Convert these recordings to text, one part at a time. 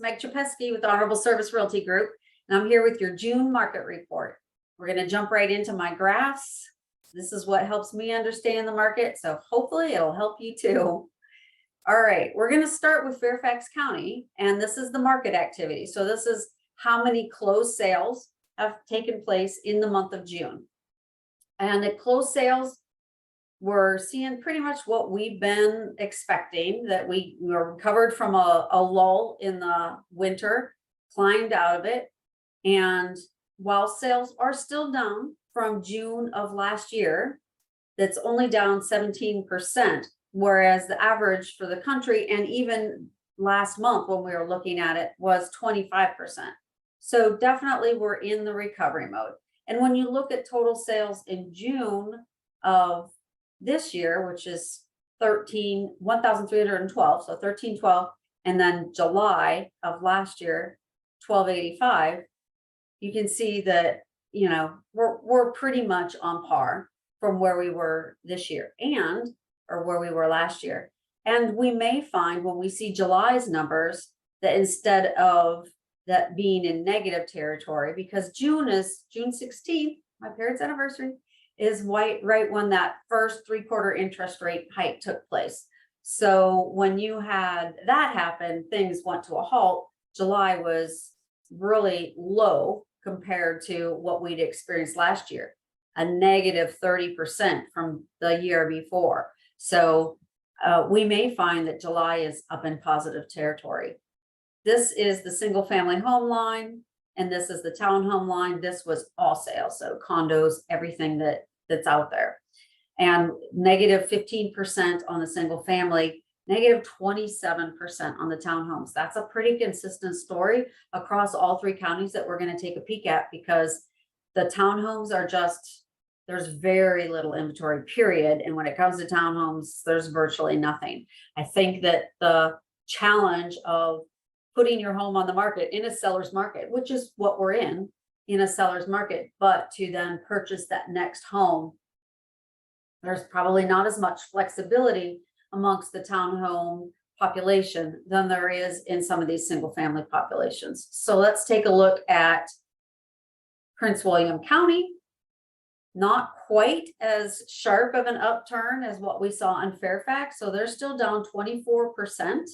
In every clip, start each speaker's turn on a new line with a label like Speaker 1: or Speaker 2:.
Speaker 1: Meg Czapiewski with Honorable Service Realty Group, and I'm here with your June market report. We're going to jump right into my graphs. This is what helps me understand the market, so hopefully it'll help you too. All right, we're going to start with Fairfax County, and this is the market activity. So this is how many closed sales have taken place in the month of June. And the closed sales, we're seeing pretty much what we've been expecting, that we were recovered from a lull in the winter, climbed out of it. And while sales are still down from June of last year, that's only down 17%, whereas the average for the country and even last month when we were looking at it was 25%. So definitely we're in the recovery mode. And when you look at total sales in June of this year, which is 1,312, so 1312, and then July of last year, 1285, you can see that, you know, we're pretty much on par from where we were this year or where we were last year. And we may find when we see July's numbers that instead of that being in negative territory, because June 16th, my parents' anniversary, is right when that first 3/4 interest rate hike took place. So when you had that happen, things went to a halt. July was really low compared to what we'd experienced last year, a negative 30% from the year before. So we may find that July is up in positive territory. This is the single family home line, and this is the townhome line. This was all sales, so condos, everything that's out there. And negative 15% on the single family, negative 27% on the townhomes. That's a pretty consistent story across all three counties that we're going to take a peek at, because the townhomes are just, there's very little inventory, period. And when it comes to townhomes, there's virtually nothing. I think that the challenge of putting your home on the market in a seller's market, which is what we're in a seller's market, but to then purchase that next home, there's probably not as much flexibility amongst the townhome population than there is in some of these single family populations. So let's take a look at Prince William County. Not quite as sharp of an upturn as what we saw in Fairfax. So they're still down 24%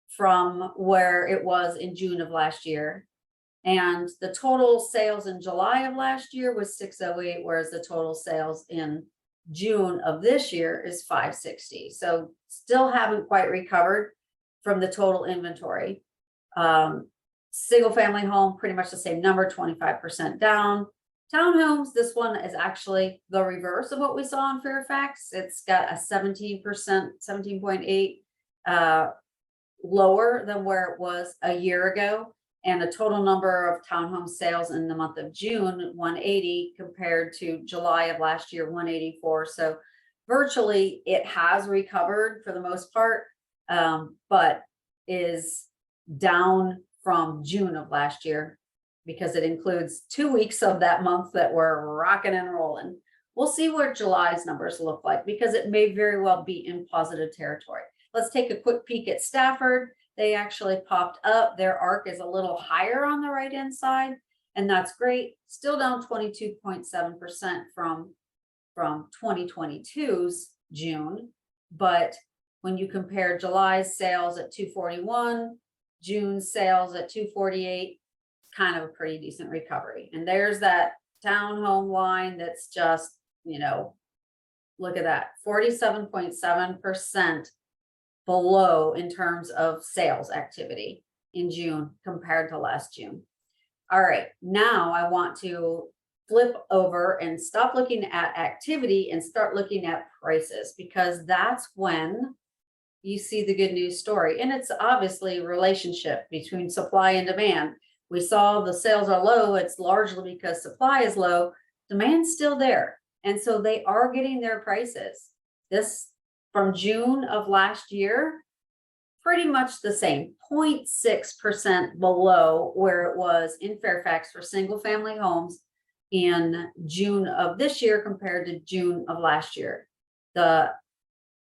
Speaker 1: from where it was in June of last year. And the total sales in July of last year was 608, whereas the total sales in June of this year is 560. So still haven't quite recovered from the total inventory. Single family home, pretty much the same number, 25% down. Townhomes, this one is actually the reverse of what we saw in Fairfax. It's got a 17%, 17.8 lower than where it was a year ago. And a total number of townhome sales in the month of June, 180 compared to July of last year, 184. So virtually it has recovered for the most part, but is down from June of last year because it includes 2 weeks of that month that were rocking and rolling. We'll see what July's numbers look like, because it may very well be in positive territory. Let's take a quick peek at Stafford. They actually popped up. Their arc is a little higher on the right hand side, and that's great. Still down 22.7% from 2022's June. But when you compare July's sales at 241, June's sales at 248, kind of a pretty decent recovery. And there's that townhome line that's just, you know, look at that, 47.7% below in terms of sales activity in June compared to last June. All right, now I want to flip over and stop looking at activity and start looking at prices, because that's when you see the good news story. And it's obviously a relationship between supply and demand. We saw the sales are low. It's largely because supply is low. Demand's still there. And so they are getting their prices. This from June of last year, pretty much the same, 0.6% below where it was in Fairfax for single family homes in June of this year compared to June of last year. The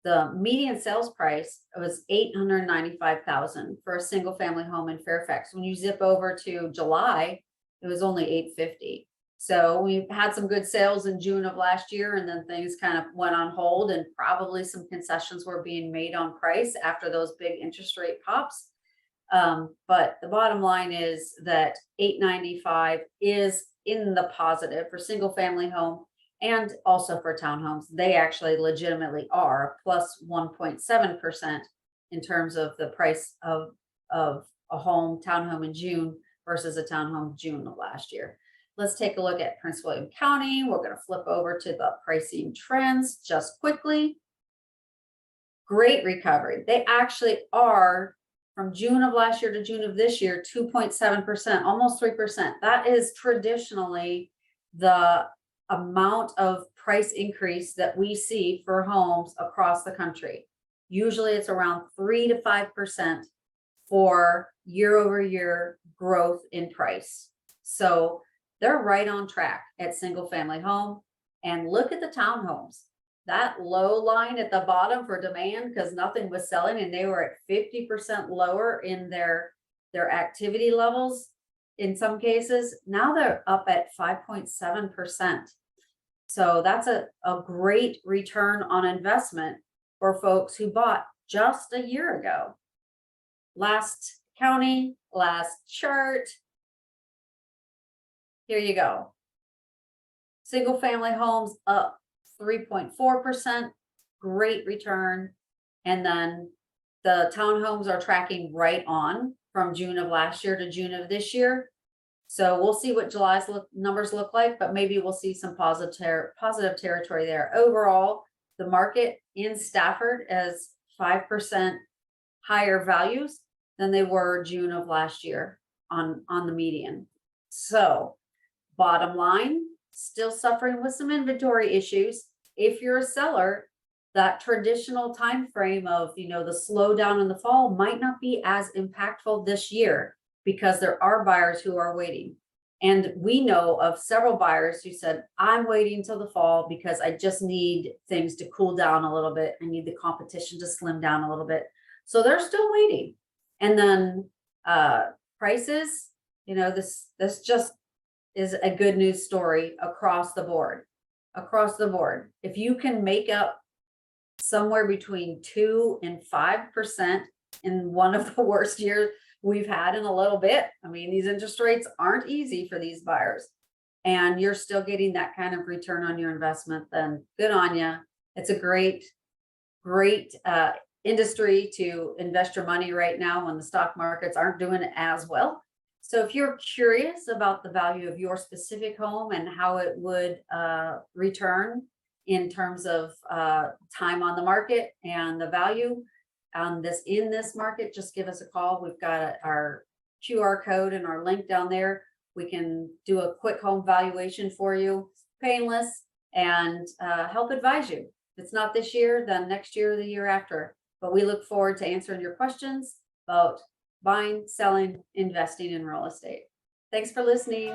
Speaker 1: the median sales price was $895,000 for a single family home in Fairfax. When you zip over to July, it was only $850,000. So we had some good sales in June of last year, and then things kind of went on hold, and probably some concessions were being made on price after those big interest rate pops. But the bottom line is that 895 is in the positive for single family home and also for townhomes. They actually legitimately are plus 1.7% in terms of the price of a townhome in June versus a townhome June of last year. Let's take a look at Prince William County. We're going to flip over to the pricing trends just quickly. Great recovery. They actually are from June of last year to June of this year, 2.7%, almost 3%. That is traditionally the amount of price increase that we see for homes across the country. Usually it's around 3 to 5% for year over year growth in price. So they're right on track at single family home. And look at the townhomes. That low line at the bottom for demand, because nothing was selling and they were at 50% lower in their activity levels in some cases. Now they're up at 5.7%. So that's a great return on investment for folks who bought just a year ago. Last county, last chart. Here you go. Single family homes up 3.4%, great return. And then the townhomes are tracking right on from June of last year to June of this year. So we'll see what July's numbers look like, but maybe we'll see some positive territory there. Overall, the market in Stafford is 5% higher values than they were June of last year on the median. So bottom line, still suffering with some inventory issues. If you're a seller, that traditional time frame of, the slowdown in the fall might not be as impactful this year because there are buyers who are waiting. And we know of several buyers who said, I'm waiting till the fall because I just need things to cool down a little bit. I need the competition to slim down a little bit. So they're still waiting. And then prices, this just is a good news story across the board. If you can make up somewhere between 2 and 5% in one of the worst years we've had in a little bit, I mean, these interest rates aren't easy for these buyers, and you're still getting that kind of return on your investment, then good on you. It's a great industry to invest your money right now when the stock markets aren't doing it as well. So if you're curious about the value of your specific home and how it would return in terms of time on the market and the value in this market, just give us a call. We've got our QR code and our link down there. We can do a quick home valuation for you, painless, and help advise you. If it's not this year, then next year or the year after. But we look forward to answering your questions about buying, selling, investing in real estate. Thanks for listening.